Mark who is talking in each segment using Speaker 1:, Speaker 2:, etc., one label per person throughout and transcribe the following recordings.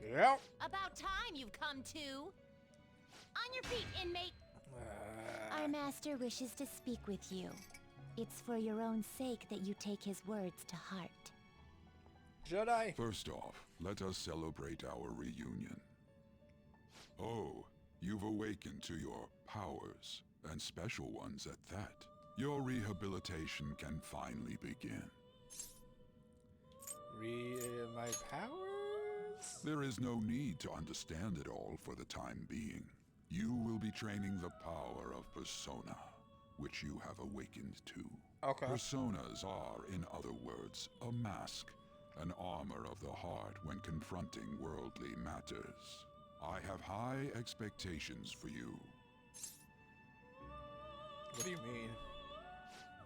Speaker 1: Yep.
Speaker 2: About time you've come to. On your feet, inmate. Our master wishes to speak with you. It's for your own sake that you take his words to heart.
Speaker 1: Should I?
Speaker 3: First off, let us celebrate our reunion. Oh, you've awakened to your powers, and special ones at that. Your rehabilitation can finally begin.
Speaker 1: My powers?
Speaker 3: There is no need to understand it all for the time being. You will be training the power of persona, which you have awakened to.
Speaker 1: Okay.
Speaker 3: Personas are, in other words, a mask, an armor of the heart when confronting worldly matters. I have high expectations for you.
Speaker 1: What do you mean?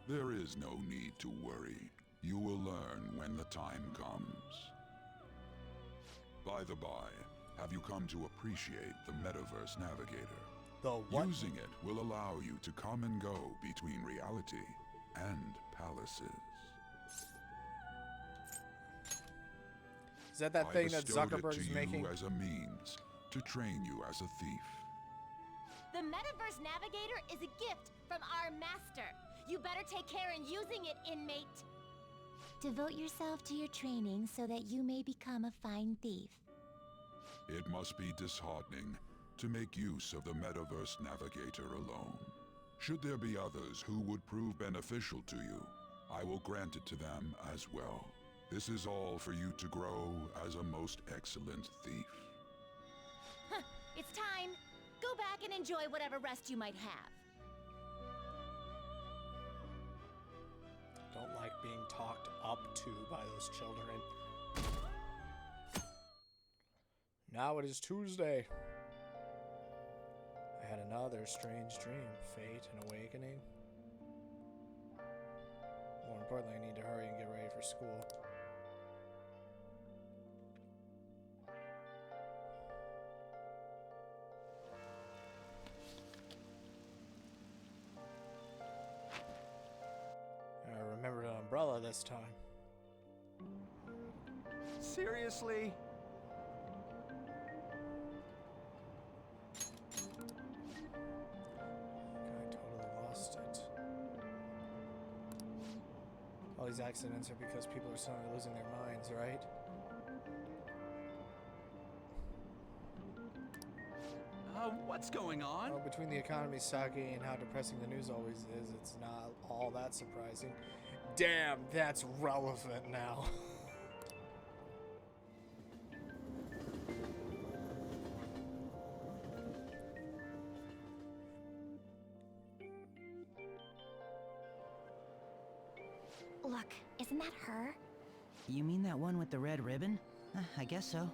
Speaker 3: There is no need to worry. You will learn when the time comes. By the by, have you come to appreciate the Metaverse Navigator?
Speaker 1: The what?
Speaker 3: Using it will allow you to come and go between reality and palaces.
Speaker 1: Is that that thing that
Speaker 3: bestowed it
Speaker 1: Zuckerberg's
Speaker 3: to
Speaker 1: making?
Speaker 3: you as a means to train you as a thief.
Speaker 2: The Metaverse Navigator is a gift from our master. You better take care in using it, inmate. Devote yourself to your training so that you may become a fine thief.
Speaker 3: It must be disheartening to make use of the Metaverse Navigator alone. Should there be others who would prove beneficial to you, I will grant it to them as well. This is all for you to grow as a most excellent thief.
Speaker 2: It's time. Go back and enjoy whatever rest you might have.
Speaker 1: Don't like being talked up to by those children. Now it is Tuesday. I had another strange dream. Fate and awakening. More importantly, I need to hurry and get ready for school. I remembered an umbrella this time.
Speaker 4: Seriously?
Speaker 1: I totally lost it. All these accidents are because people are suddenly losing their minds, right?
Speaker 4: What's going on?
Speaker 1: Well, between the economy sucking and how depressing the news always is, it's not all that surprising. Damn, that's relevant now.
Speaker 2: Look, isn't that her?
Speaker 5: You mean that one with the red ribbon? I guess so.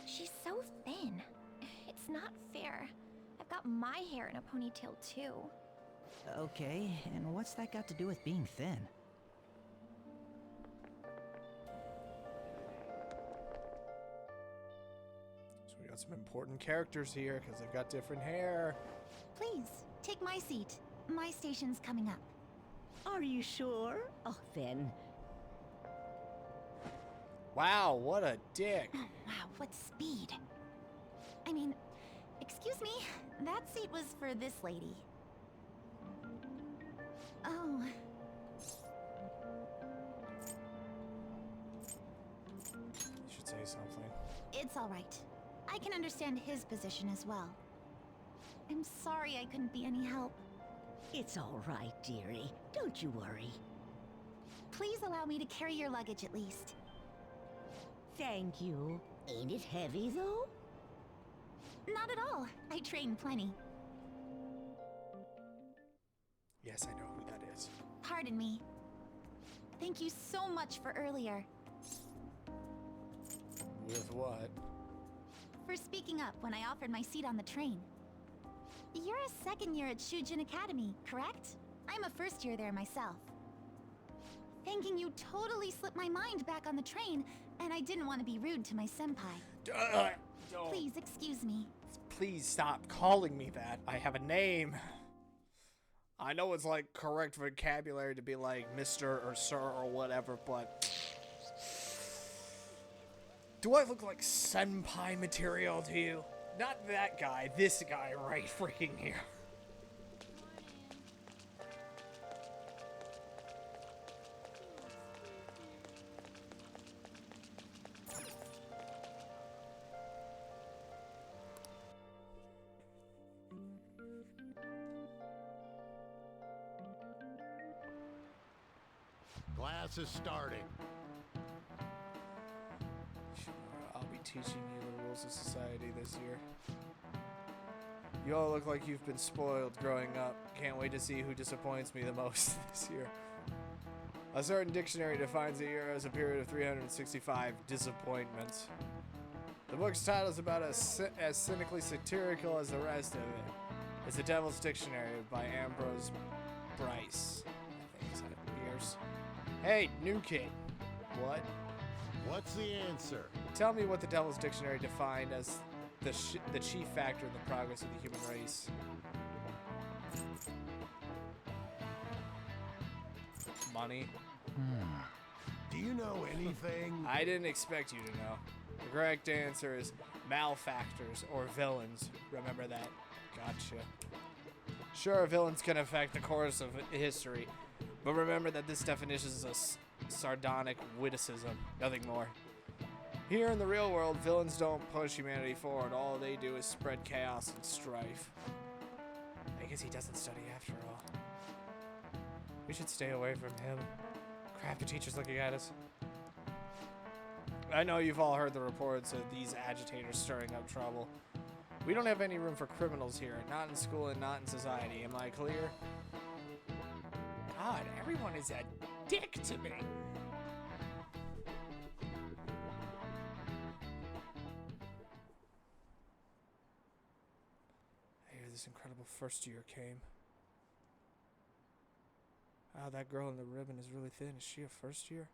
Speaker 2: She's so thin. It's not fair. I've got my hair in a ponytail too.
Speaker 5: Okay, and what's that got to do with being thin?
Speaker 1: So we got some important characters here because they've got different hair.
Speaker 2: Please, take my seat. My station's coming up.
Speaker 6: Are you sure? Oh, then.
Speaker 1: Wow, what a dick.
Speaker 2: Oh, wow, what speed. I mean, excuse me, that seat was for this lady. Oh.
Speaker 1: You should say something.
Speaker 2: It's all right. I can understand his position as well. I'm sorry I couldn't be any help.
Speaker 6: It's all right, dearie. Don't you worry.
Speaker 2: Please allow me to carry your luggage at least.
Speaker 6: Thank you. Ain't it heavy, though?
Speaker 2: Not at all. I train plenty.
Speaker 1: Yes, I know who that is.
Speaker 2: Pardon me. Thank you so much for earlier.
Speaker 1: With what?
Speaker 2: For speaking up when I offered my seat on the train. You're a second year at Shujin Academy, correct? I'm a first year there myself. Thanking you totally slipped my mind back on the train, and I didn't want to be rude to my senpai.
Speaker 1: Don't.
Speaker 2: Please excuse me.
Speaker 1: Please stop calling me that. I have a name. I know it's like correct vocabulary to be like Mr. or Sir or whatever, but do I look like senpai material to you? Not that guy, this guy right freaking here.
Speaker 7: Class is starting.
Speaker 1: Sure, I'll be teaching you the rules of society this year. You all look like you've been spoiled growing up. Can't wait to see who disappoints me the most this year. A certain dictionary defines a year as a period of 365 disappointments. The book's title is about as cynically satirical as the rest of it. It's The Devil's Dictionary by Ambrose Bryce. I think it's years. Hey, new kid. What?
Speaker 7: What's the answer?
Speaker 1: Tell me what the Devil's Dictionary defined as the chief factor in the progress of the human race. Money.
Speaker 7: Do you know anything?
Speaker 1: I didn't expect you to know. The correct answer is malefactors or villains. Remember that. Gotcha. Sure, villains can affect the course of history, but remember that this definition is a sardonic witticism, nothing more. Here in the real world, villains don't push humanity forward. All they do is spread chaos and strife. I guess he doesn't study after all. We should stay away from him. Crap, the teacher's looking at us. I know you've all heard the reports of these agitators stirring up trouble. We don't have any room for criminals here, not in school and not in society. Am I clear? God, everyone is a dick to me. I hear this incredible first year came. Wow, that girl in the ribbon is really thin. Is she a first year?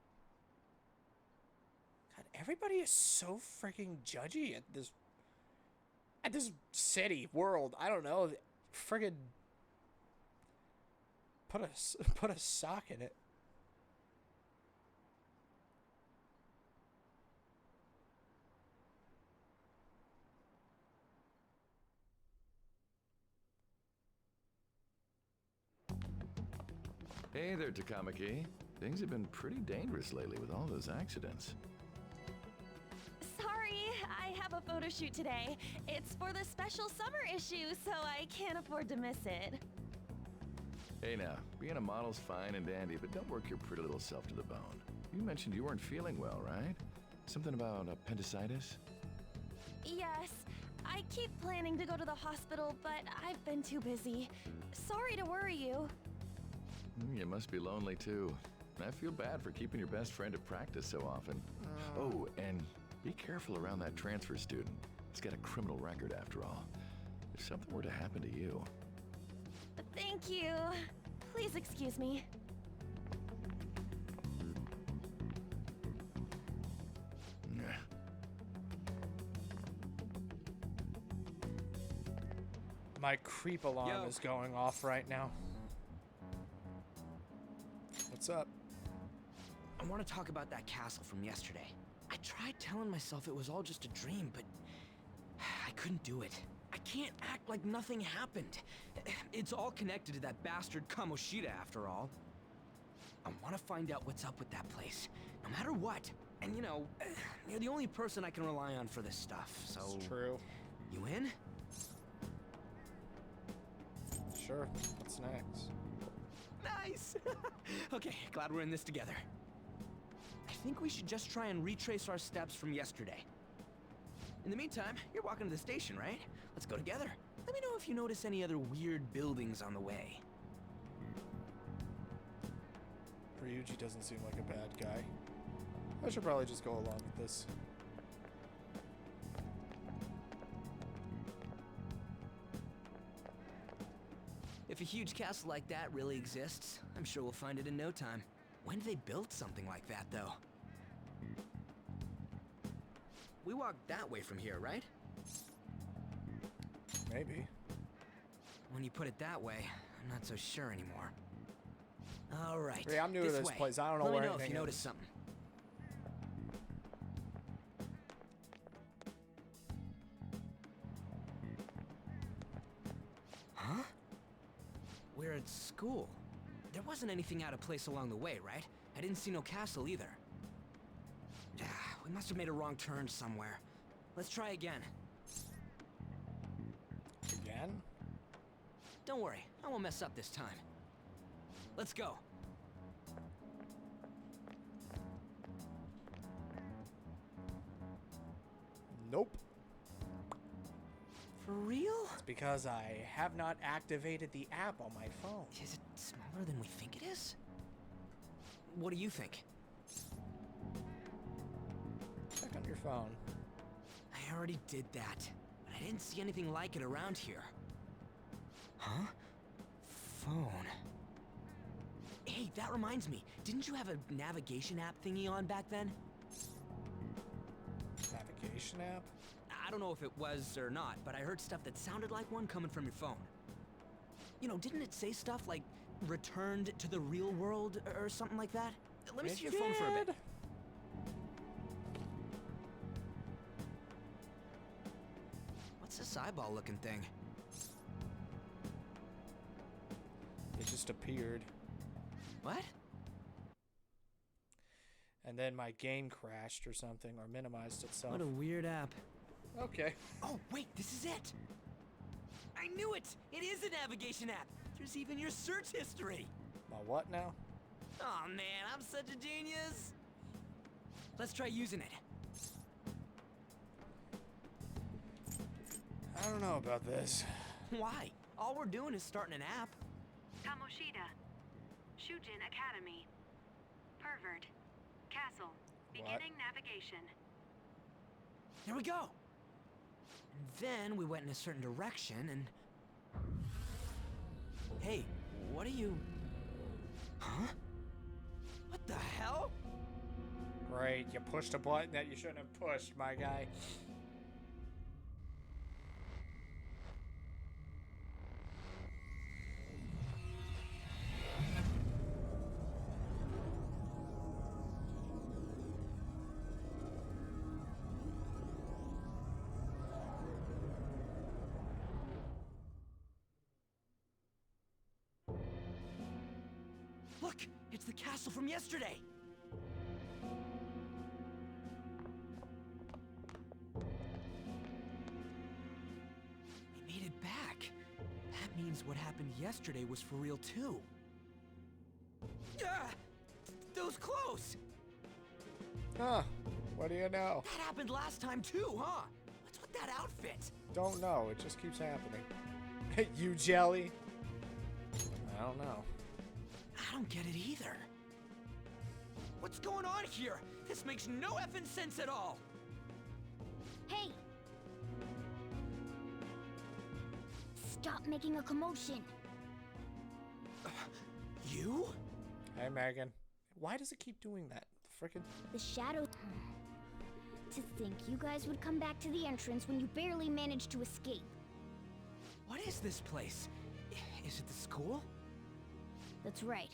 Speaker 1: God, everybody is so freaking judgy at this city, world. I don't know. Friggin' put a sock in it.
Speaker 8: Hey there, Takamaki. Things have been pretty dangerous lately with all those accidents.
Speaker 9: Sorry, I have a photo shoot today. It's for the special summer issue, so I can't afford to miss it.
Speaker 8: Hey now, being a model's fine and dandy, but don't work your pretty little self to the bone. You mentioned you weren't feeling well, right? Something about appendicitis?
Speaker 9: Yes, I keep planning to go to the hospital, but I've been too busy. Sorry to worry you.
Speaker 8: You must be lonely too. I feel bad for keeping your best friend at practice so often. Oh, and be careful around that transfer student. He's got a criminal record after all. If something were to happen to you.
Speaker 9: Thank you. Please excuse me.
Speaker 1: My creep alarm is going off right now. What's up?
Speaker 10: I want to talk about that castle from yesterday. I tried telling myself it was all just a dream, but I couldn't do it. I can't act like nothing happened. It's all connected to that bastard Kamoshida after all. I want to find out what's up with that place, no matter what. And you know, you're the only person I can rely on for this stuff, so...
Speaker 1: It's true.
Speaker 10: You in?
Speaker 1: Sure. What's next?
Speaker 10: Nice! Okay, glad we're in this together. I think we should just try and retrace our steps from yesterday. In the meantime, you're walking to the station, right? Let's go together. Let me know if you notice any other weird buildings on the way.
Speaker 1: Ryuji doesn't seem like a bad guy. I should probably just go along with this.
Speaker 10: If a huge castle like that really exists, I'm sure we'll find it in no time. When did they build something like that, though? We walked that way from here, right?
Speaker 1: Maybe.
Speaker 10: When you put it that way, I'm not so sure anymore. All right.
Speaker 1: Yeah, I'm new to this
Speaker 10: way.
Speaker 1: place. I don't know
Speaker 10: Let
Speaker 1: where
Speaker 10: me know if
Speaker 1: anything
Speaker 10: you notice
Speaker 1: is.
Speaker 10: something. Huh? We're at school. There wasn't anything out of place along the way, right? I didn't see no castle either. We must have made a wrong turn somewhere. Let's try again.
Speaker 1: Again?
Speaker 10: Don't worry, I won't mess up this time. Let's go.
Speaker 1: Nope.
Speaker 10: For real?
Speaker 1: It's because I have not activated the app on my phone.
Speaker 10: Is it smaller than we think it is? What do you think?
Speaker 1: Check on your phone.
Speaker 10: I already did that, but I didn't see anything like it around here. Huh? Phone. Hey, that reminds me. Didn't you have a navigation app thingy on back then?
Speaker 1: Navigation app?
Speaker 10: I don't know if it was or not, but I heard stuff that sounded like one coming from your phone. You know, didn't it say stuff like returned to the real world or something like that? Let me see your phone for a bit. What's this eyeball looking thing?
Speaker 1: It just appeared.
Speaker 10: What?
Speaker 1: And then my game crashed or something, or minimized itself.
Speaker 10: What a weird app.
Speaker 1: Okay.
Speaker 10: Oh, wait, this is it! I knew it! It is a navigation app! There's even your search history!
Speaker 1: My what now?
Speaker 10: Oh man, I'm such a genius! Let's try using it.
Speaker 1: I don't know about this.
Speaker 10: Why? All we're doing is starting an app.
Speaker 11: Kamoshida. Shujin Academy. Pervert. Castle. Beginning navigation.
Speaker 10: There we go! And then we went in a certain direction and... Hey, what are you... Huh? What the hell?
Speaker 1: Great, you pushed a button that you shouldn't have pushed, my guy.
Speaker 10: Look, it's the castle from yesterday. We made it back. That means what happened yesterday was for real too. Ah! Those clothes!
Speaker 1: Huh. What do you know?
Speaker 10: That happened last time too, huh? What's with that outfit?
Speaker 1: Don't know. It just keeps happening. You jelly? I don't know.
Speaker 10: I don't get it either. What's going on here? This makes no effing sense at all.
Speaker 2: Hey! Stop making a commotion.
Speaker 10: You?
Speaker 1: Hey, Megan. Why does it keep doing that? Frickin'.
Speaker 2: The shadow... To think you guys would come back to the entrance when you barely managed to escape.
Speaker 10: What is this place? Is it the school?
Speaker 2: That's right.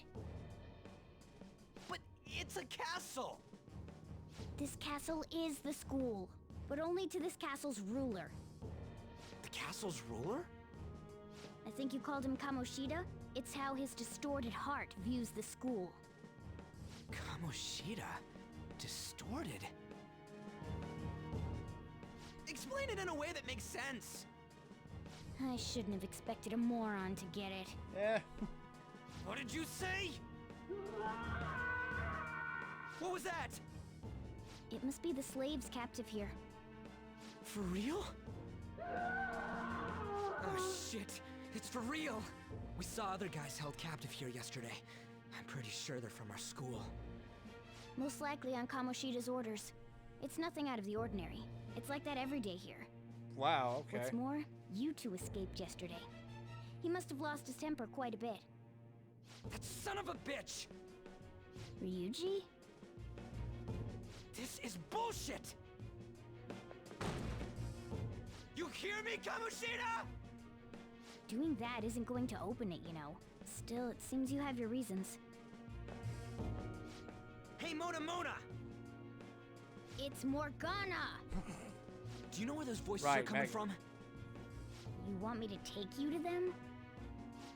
Speaker 10: But it's a castle!
Speaker 2: This castle is the school, but only to this castle's ruler.
Speaker 10: The castle's ruler?
Speaker 2: I think you called him Kamoshida? It's how his distorted heart views the school.
Speaker 10: Kamoshida? Distorted? Explain it in a way that makes sense!
Speaker 2: I shouldn't have expected a moron to get it.
Speaker 1: Yeah.
Speaker 10: What did you say? What was that?
Speaker 2: It must be the slaves captive here.
Speaker 10: For real? Oh shit, it's for real! We saw other guys held captive here yesterday. I'm pretty sure they're from our school.
Speaker 2: Most likely on Kamoshida's orders. It's nothing out of the ordinary. It's like that every day here.
Speaker 1: Wow, okay.
Speaker 2: What's more, you two escaped yesterday. He must have lost his temper quite a bit.
Speaker 10: That son of a bitch!
Speaker 2: Ryuji?
Speaker 10: This is bullshit! You hear me, Kamoshida?
Speaker 12: Doing that isn't going to open it, you know. Still, it seems you have your reasons.
Speaker 10: Hey, Mona Mona!
Speaker 12: It's Morgana!
Speaker 10: Do you know where those voices are coming from?
Speaker 12: You want me to take you to them?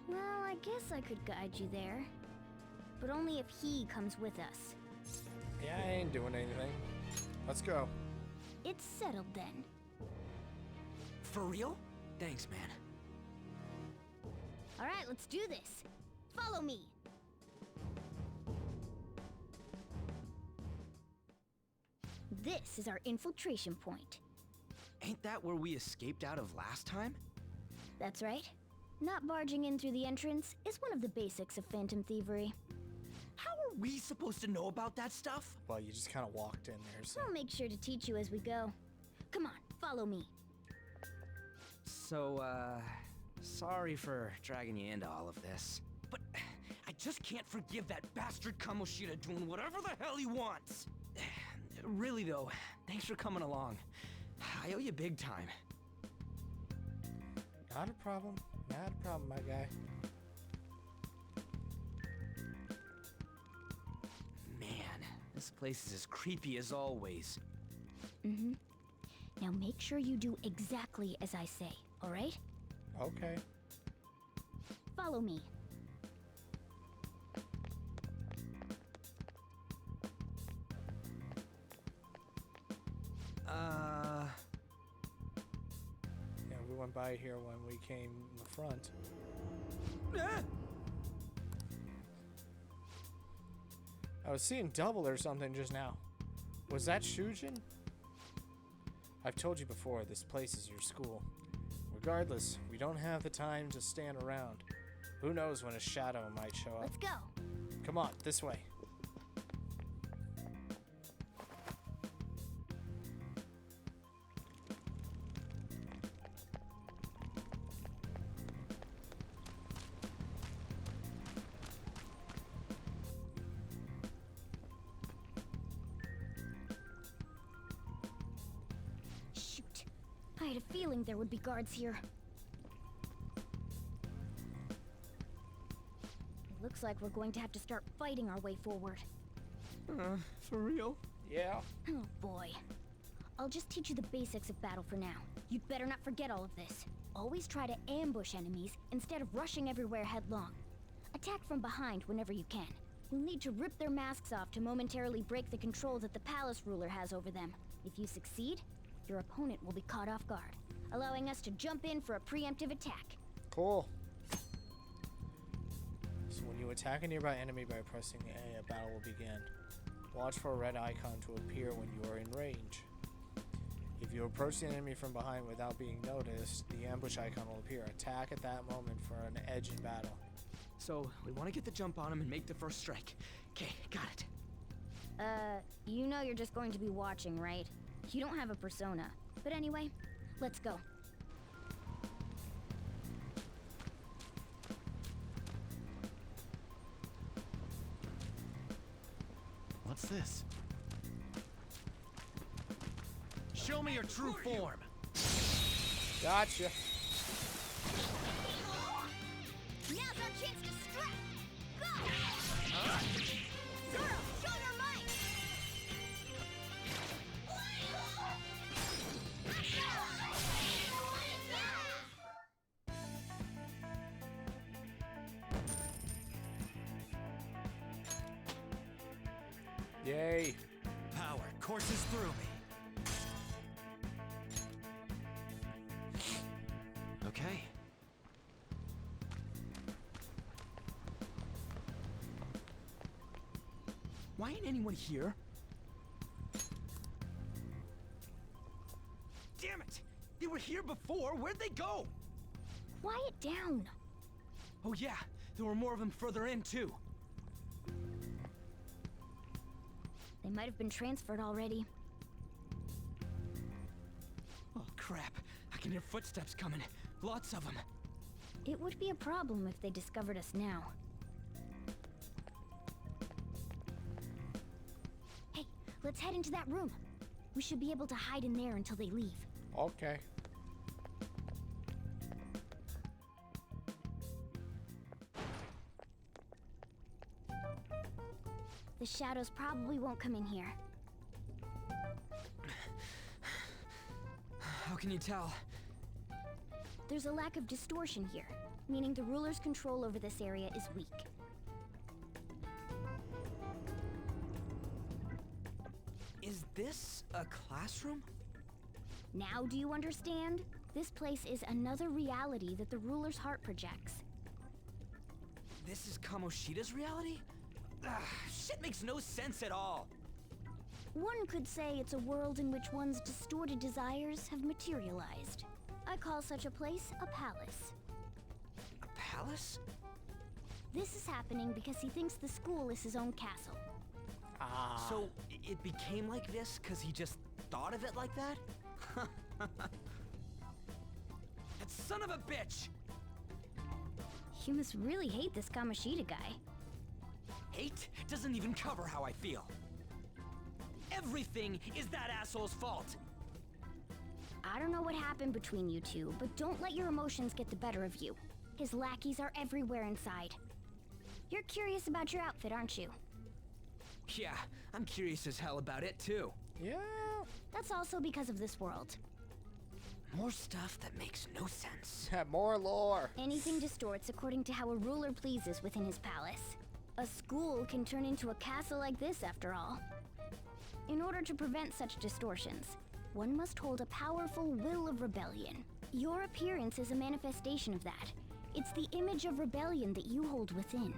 Speaker 12: Well, I guess I could guide you there. But only if he comes with us.
Speaker 1: Yeah, I ain't doing anything. Let's go.
Speaker 12: It's settled then.
Speaker 10: For real? Thanks, man.
Speaker 12: Alright, let's do this. Follow me. This is our infiltration point.
Speaker 10: Ain't that where we escaped out of last time?
Speaker 12: That's right. Not barging in through the entrance is one of the basics of phantom thievery.
Speaker 10: How are we supposed to know about that stuff?
Speaker 1: Well, you just kind of walked in there, so...
Speaker 12: I'll make sure to teach you as we go. Come on, follow me.
Speaker 10: So, sorry for dragging you into all of this. But I just can't forgive that bastard Kamoshida doing whatever the hell he wants. Really though, thanks for coming along. I owe you big time.
Speaker 1: Not a problem. Not a problem, my guy.
Speaker 10: Man, this place is as creepy as always.
Speaker 12: Mm-hmm. Now make sure you do exactly as I say, alright?
Speaker 1: Okay.
Speaker 12: Follow me.
Speaker 1: Yeah, we went by here when we came in the front. I was seeing double or something just now. Was that Shujin? I've told you before, this place is your school. Regardless, we don't have the time to stand around. Who knows when a shadow might show up.
Speaker 12: Let's go.
Speaker 1: Come on, this way.
Speaker 12: Shoot. I had a feeling there would be guards here. It looks like we're going to have to start fighting our way forward.
Speaker 10: For real?
Speaker 1: Yeah.
Speaker 12: Oh boy. I'll just teach you the basics of battle for now. You'd better not forget all of this. Always try to ambush enemies instead of rushing everywhere headlong. Attack from behind whenever you can. You'll need to rip their masks off to momentarily break the control that the palace ruler has over them. If you succeed, your opponent will be caught off guard, allowing us to jump in for a preemptive attack.
Speaker 1: Cool. So when you attack a nearby enemy by pressing A, a battle will begin. Watch for a red icon to appear when you are in range. If you approach the enemy from behind without being noticed, the ambush icon will appear. Attack at that moment for an edge in battle.
Speaker 10: So, we want to get the jump on him and make the first strike. Okay, got it.
Speaker 12: You know you're just going to be watching, right? You don't have a persona. But anyway, let's go.
Speaker 7: What's this? Show me your true form.
Speaker 1: Gotcha.
Speaker 2: Now's our chance to strike! Go! Zoro, show your might!
Speaker 1: Yay.
Speaker 7: Power courses through me.
Speaker 10: Okay. Why ain't anyone here? Damn it! They were here before. Where'd they go?
Speaker 12: Quiet down.
Speaker 10: Oh yeah, there were more of them further in too.
Speaker 12: They might have been transferred already.
Speaker 10: Oh crap! I can hear footsteps coming. Lots of them.
Speaker 12: It would be a problem if they discovered us now. Hey, let's head into that room. We should be able to hide in there until they leave.
Speaker 1: Okay.
Speaker 12: The shadows probably won't come in here.
Speaker 10: How can you tell?
Speaker 12: There's a lack of distortion here, meaning the ruler's control over this area is weak.
Speaker 10: Is this a classroom?
Speaker 12: Now do you understand? This place is another reality that the ruler's heart projects.
Speaker 10: This is Kamoshida's reality? Ugh, shit makes no sense at all.
Speaker 12: One could say it's a world in which one's distorted desires have materialized. I call such a place a palace.
Speaker 10: A palace?
Speaker 12: This is happening because he thinks the school is his own castle.
Speaker 1: Ah.
Speaker 10: So it became like this because he just thought of it like that? That son of a bitch!
Speaker 12: You must really hate this Kamoshida guy.
Speaker 10: Hate doesn't even cover how I feel. Everything is that asshole's fault.
Speaker 12: I don't know what happened between you two, but don't let your emotions get the better of you. His lackeys are everywhere inside. You're curious about your outfit, aren't you?
Speaker 10: Yeah, I'm curious as hell about it too.
Speaker 1: Yeah.
Speaker 12: That's also because of this world.
Speaker 10: More stuff that makes no sense.
Speaker 1: More lore.
Speaker 12: Anything distorts according to how a ruler pleases within his palace. A school can turn into a castle like this, after all. In order to prevent such distortions, one must hold a powerful will of rebellion. Your appearance is a manifestation of that. It's the image of rebellion that you hold within.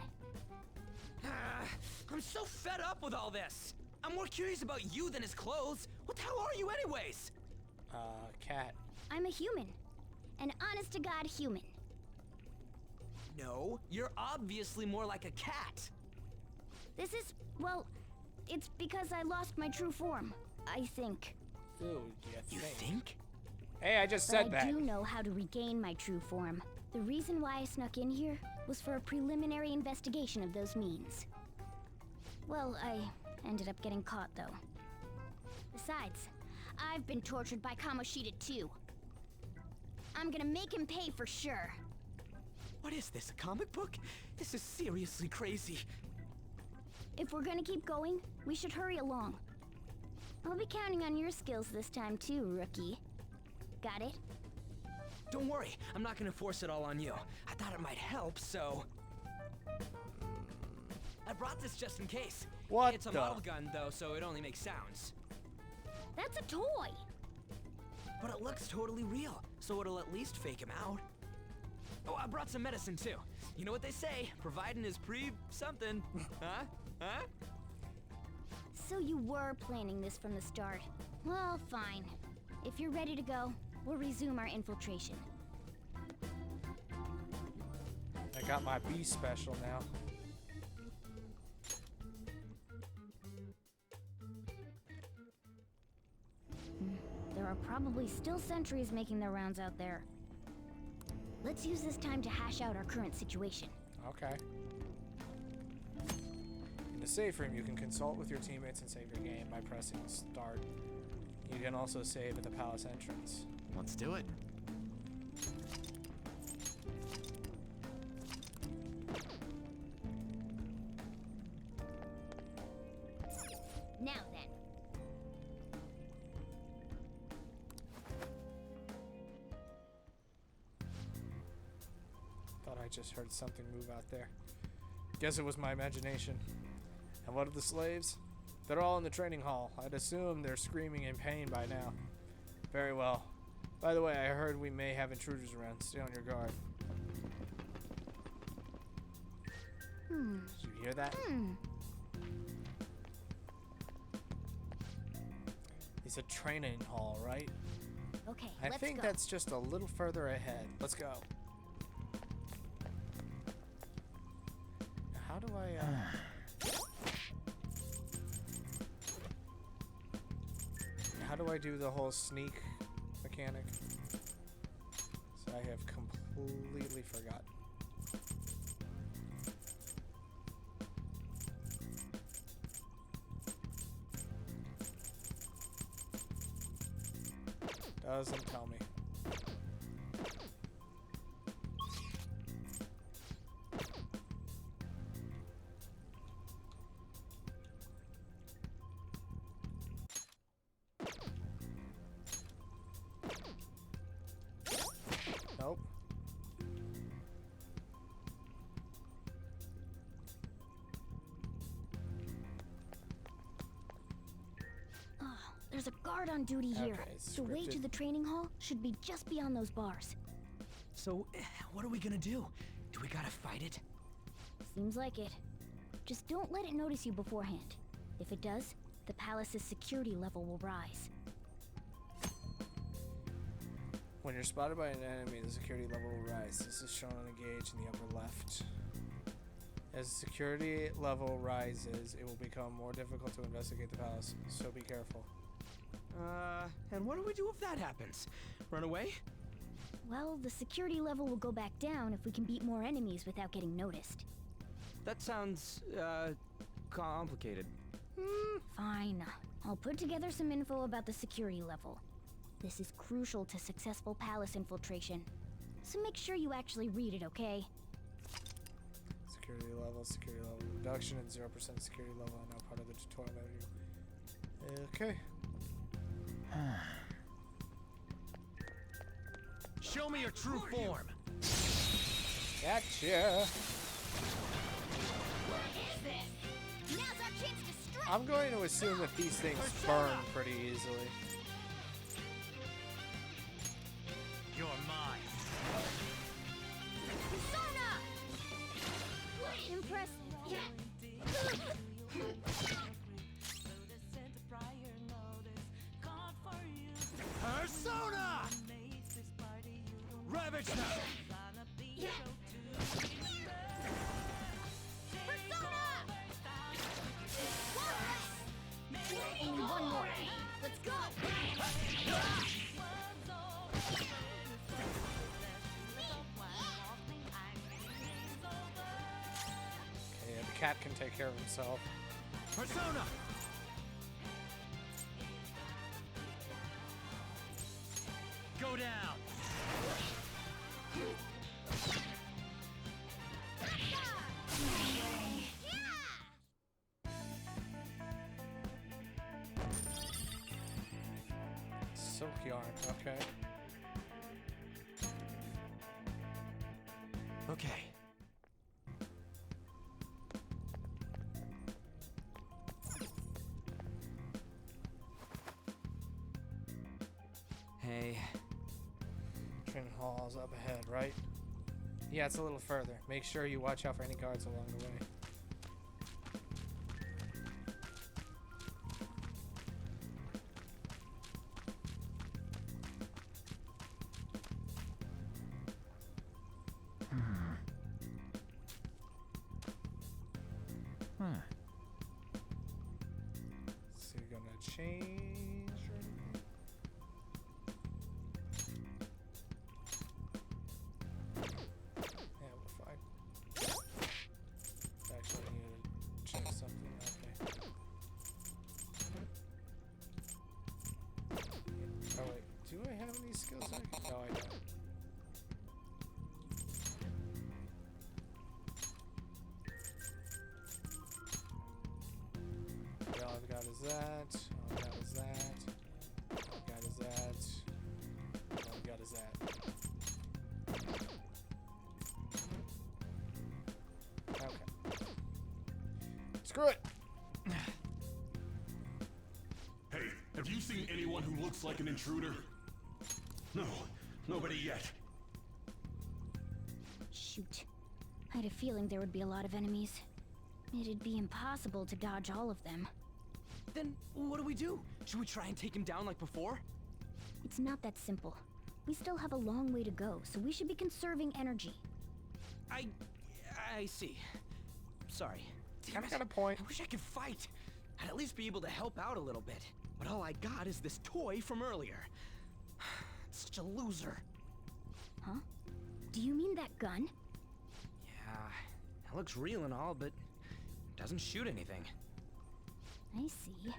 Speaker 10: I'm so fed up with all this. I'm more curious about you than his clothes. What the hell are you anyways?
Speaker 1: Cat.
Speaker 12: I'm a human. An honest-to-God human.
Speaker 10: No, you're obviously more like a cat.
Speaker 12: This is, well, it's because I lost my true form, I think.
Speaker 1: Ooh,
Speaker 10: You think?
Speaker 1: Hey, I just
Speaker 12: But
Speaker 1: said
Speaker 12: I
Speaker 1: that.
Speaker 12: do know how to regain my true form. The reason why I snuck in here was for a preliminary investigation of those means. Well, I ended up getting caught, though. Besides, I've been tortured by Kamoshida too. I'm gonna make him pay for sure.
Speaker 10: What is this, a comic book? This is seriously crazy.
Speaker 12: If we're gonna keep going, we should hurry along. I'll be counting on your skills this time too, rookie. Got it?
Speaker 10: Don't worry, I'm not gonna force it all on you. I thought it might help, so... I brought this just in case.
Speaker 1: What
Speaker 10: It's a
Speaker 1: the-
Speaker 10: model gun, though, so it only makes sounds.
Speaker 12: That's a toy!
Speaker 10: But it looks totally real, so it'll at least fake him out. Oh, I brought some medicine, too. You know what they say, providing is something. Huh? Huh?
Speaker 12: So you were planning this from the start. Well, fine. If you're ready to go, we'll resume our infiltration.
Speaker 1: I got my B special now.
Speaker 12: There are probably still sentries making their rounds out there. Let's use this time to hash out our current situation.
Speaker 1: Okay. In the safe room, you can consult with your teammates and save your game by pressing start. You can also save at the palace entrance.
Speaker 7: Let's do it.
Speaker 12: Now then.
Speaker 1: Thought I just heard something move out there. Guess it was my imagination. And what of the slaves? They're all in the training hall. I'd assume they're screaming in pain by now. Very well. By the way, I heard we may have intruders around. Stay on your guard. Did you hear that? It's a training hall, right?
Speaker 12: Okay,
Speaker 1: I
Speaker 12: let's
Speaker 1: think
Speaker 12: go.
Speaker 1: that's just a little further ahead. Let's go. How do I, how do I do the whole sneak mechanic? So I have completely forgotten. Doesn't tell me.
Speaker 12: guard on duty here.
Speaker 1: Okay, it's
Speaker 12: The way to
Speaker 1: scripted.
Speaker 12: the training hall should be just beyond those bars.
Speaker 10: So, what are we gonna do? Do we gotta fight it?
Speaker 12: Seems like it. Just don't let it notice you beforehand. If it does, the palace's security level will rise.
Speaker 1: When you're spotted by an enemy, the security level will rise. This is shown on the gauge in the upper left. As the security level rises, it will become more difficult to investigate the palace, so be careful.
Speaker 10: And what do we do if that happens? Run away?
Speaker 12: Well, the security level will go back down if we can beat more enemies without getting noticed.
Speaker 10: That sounds, complicated.
Speaker 12: Fine. I'll put together some info about the security level. This is crucial to successful palace infiltration. So make sure you actually read it, okay?
Speaker 1: Security level reduction, and 0% security level are now part of the tutorial menu. Okay.
Speaker 7: Show me your true form.
Speaker 1: Gotcha.
Speaker 2: Now's our chance to strike!
Speaker 1: I'm going to assume that these things burn pretty easily.
Speaker 7: You're mine.
Speaker 2: Persona!
Speaker 12: Impressive.
Speaker 7: Persona! Ravage them!
Speaker 12: Only one more. Let's go!
Speaker 1: Okay, yeah, the cat can take care of himself.
Speaker 7: Persona! Go down!
Speaker 1: Silk yarn, okay.
Speaker 10: Okay. Hey,
Speaker 1: Training hall's up ahead, right? Yeah, it's a little further. Make sure you watch out for any guards along the way. So you're gonna change or anything? Yeah, we're fine. Actually, I need to check something. Okay. Oh wait, do I have any skills? No, I don't. All I've got is that. All I've got is that. All I've got is that. All I've got is that. Okay. Screw it!
Speaker 13: Hey, have you seen anyone who looks like an intruder? No, nobody yet.
Speaker 12: Shoot. I had a feeling there would be a lot of enemies. It'd be impossible to dodge all of them.
Speaker 10: then what do we do? Should we try and take him down like before?
Speaker 12: It's not that simple. We still have a long way to go, so we should be conserving energy.
Speaker 10: I see. Sorry.
Speaker 1: Kinda got a point.
Speaker 10: I wish I could fight. I'd at least be able to help out a little bit. But all I got is this toy from earlier. Such a loser.
Speaker 12: Huh? Do you mean that gun?
Speaker 10: Yeah, it looks real and all, but doesn't shoot anything.
Speaker 12: I see.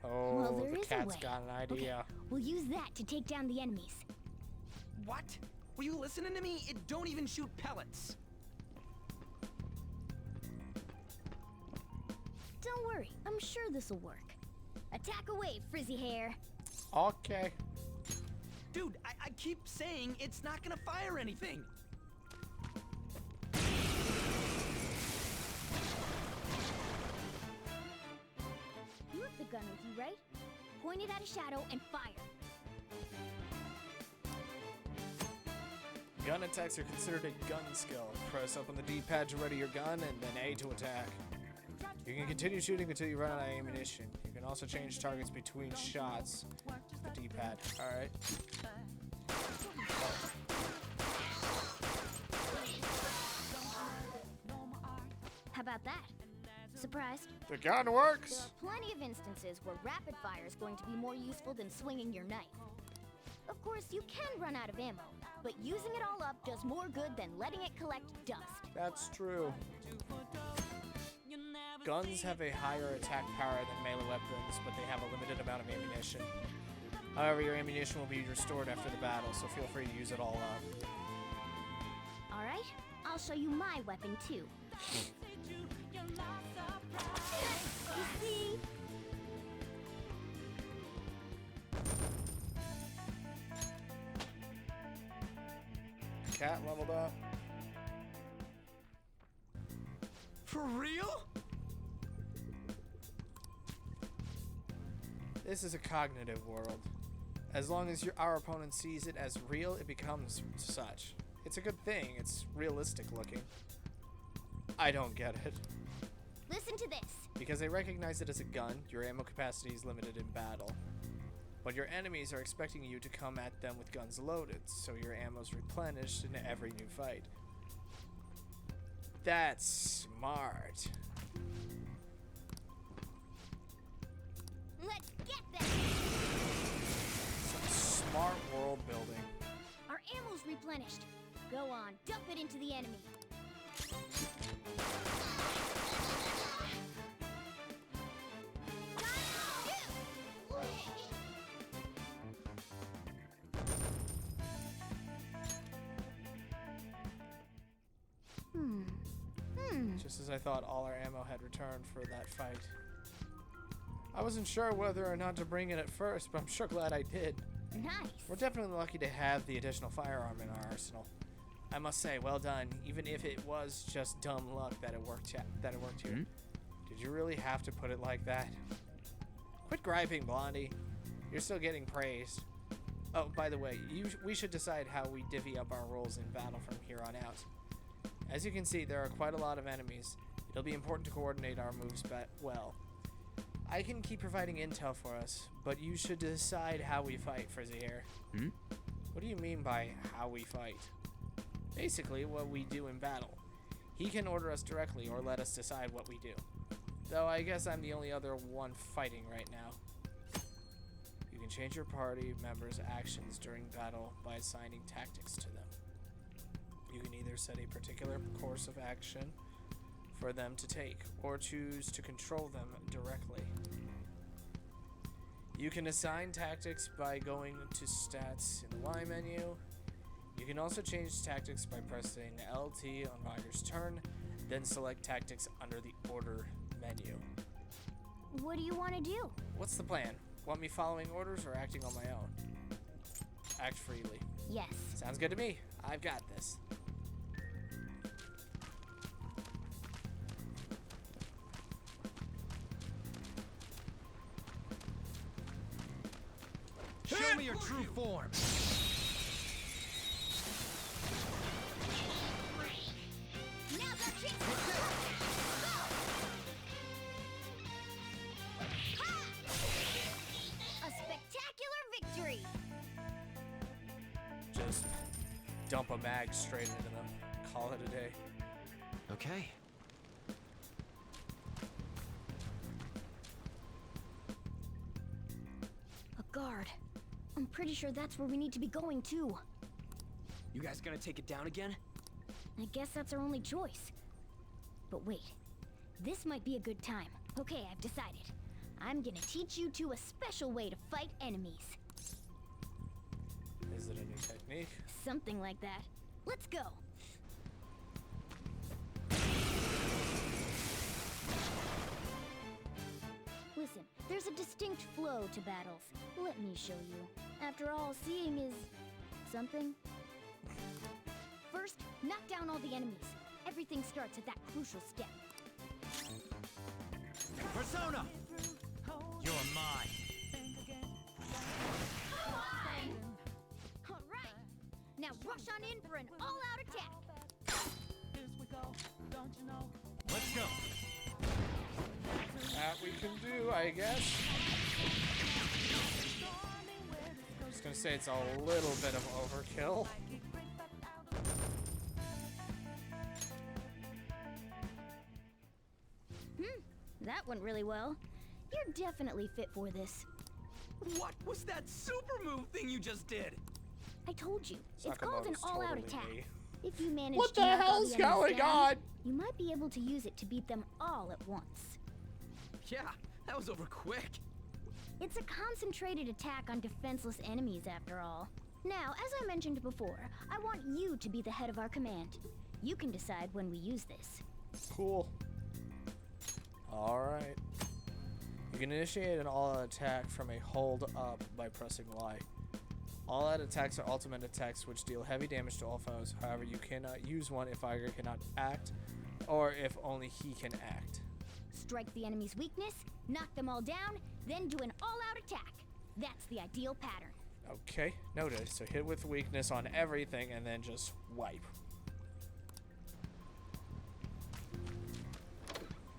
Speaker 1: Oh,
Speaker 12: Well, there
Speaker 1: the
Speaker 12: is a
Speaker 1: cat's
Speaker 12: way.
Speaker 1: got an idea.
Speaker 12: Okay, we'll use that to take down the enemies.
Speaker 10: What? Were you listening to me? It don't even shoot pellets.
Speaker 12: Don't worry, I'm sure this'll work. Attack away, frizzy hair.
Speaker 1: Okay.
Speaker 10: Dude, I keep saying it's not gonna fire anything.
Speaker 12: You have the gun with you, right? point it at a shadow, and fire.
Speaker 1: Gun attacks are considered a gun skill. Press up on the D-pad to ready your gun, and then A to attack. You can continue shooting until you run out of ammunition. You can also change targets between shots with the D-pad. Alright.
Speaker 12: How about that? Surprised?
Speaker 1: The gun works!
Speaker 12: There are plenty of instances where rapid fire is going to be more useful than swinging your knife. Of course, you can run out of ammo, but using it all up does more good than letting it collect dust.
Speaker 1: That's true. Guns have a higher attack power than melee weapons, but they have a limited amount of ammunition. However, your ammunition will be restored after the battle, so feel free to use it all up.
Speaker 12: Alright, I'll show you my weapon too. You see?
Speaker 1: Cat leveled up.
Speaker 10: For real?
Speaker 1: This is a cognitive world. As long as our opponent sees it as real, it becomes such. It's a good thing. It's realistic looking. I don't get it.
Speaker 12: Listen to this.
Speaker 1: Because they recognize it as a gun, your ammo capacity is limited in battle. But your enemies are expecting you to come at them with guns loaded, so your ammo's replenished in every new fight. That's smart.
Speaker 12: Let's get them!
Speaker 1: Some smart world building.
Speaker 12: Our ammo's replenished. Go on, dump it into the enemy.
Speaker 1: Just as I thought all our ammo had returned for that fight. I wasn't sure whether or not to bring it at first, but I'm sure glad I did.
Speaker 12: Nice.
Speaker 1: We're definitely lucky to have the additional firearm in our arsenal. I must say, well done, even if it was just dumb luck that it worked here. Did you really have to put it like that? Quit griping, Blondie. You're still getting praised. Oh, by the way, we should decide how we divvy up our roles in battle from here on out. As you can see, there are quite a lot of enemies. It'll be important to coordinate our moves well. I can keep providing intel for us, but you should decide how we fight, Viger. What do you mean by how we fight? Basically, what we do in battle. He can order us directly or let us decide what we do. Though I guess I'm the only other one fighting right now. You can change your party members' actions during battle by assigning tactics to them. You can either set a particular course of action for them to take, or choose to control them directly. You can assign tactics by going to stats in the Y menu. You can also change tactics by pressing LT on Viger's turn, then select tactics under the order menu.
Speaker 12: What do you want to do?
Speaker 1: What's the plan? Want me following orders or acting on my own? Act freely.
Speaker 12: Yes.
Speaker 1: Sounds good to me. I've got this.
Speaker 7: Show me your true form.
Speaker 12: Now's our chance. A spectacular victory.
Speaker 1: Just dump a mag straight into them. Call it a day.
Speaker 10: Okay.
Speaker 12: A guard. I'm pretty sure that's where we need to be going too.
Speaker 10: You guys gonna take it down again?
Speaker 12: I guess that's our only choice. But wait, this might be a good time. Okay, I've decided. I'm gonna teach you two a special way to fight enemies.
Speaker 1: Is it a new technique?
Speaker 12: Something like that. Let's go. Listen, there's a distinct flow to battles. Let me show you. After all, seeing is something. First, knock down all the enemies. Everything starts at that crucial step.
Speaker 7: Persona! You're mine.
Speaker 12: Alright! Now rush on in for an all-out attack!
Speaker 7: Let's go.
Speaker 1: That we can do, I guess. I'm just gonna say it's a little bit of overkill.
Speaker 12: That went really well. You're definitely fit for this.
Speaker 10: What was that super move thing you just did?
Speaker 12: I told you, it's called an
Speaker 1: Sakamoto's
Speaker 12: all-out
Speaker 1: totally
Speaker 12: attack.
Speaker 1: me.
Speaker 12: If you manage
Speaker 1: What
Speaker 12: to
Speaker 1: the
Speaker 12: knock all
Speaker 1: hell's
Speaker 12: the enemies
Speaker 1: going
Speaker 12: down,
Speaker 1: on?
Speaker 12: you might be able to use it to beat them all at once.
Speaker 10: Yeah, that was over quick.
Speaker 12: It's a concentrated attack on defenseless enemies, after all. Now, as I mentioned before, I want you to be the head of our command. You can decide when we use this.
Speaker 1: Cool. Alright. You can initiate an all-out attack from a hold up by pressing Y. All-out attacks are ultimate attacks which deal heavy damage to all foes. However, you cannot use one if Viger cannot act, or if only he can act.
Speaker 12: Strike the enemy's weakness, knock them all down, then do an all-out attack. That's the ideal pattern.
Speaker 1: Okay, noted. So hit with weakness on everything and then just wipe.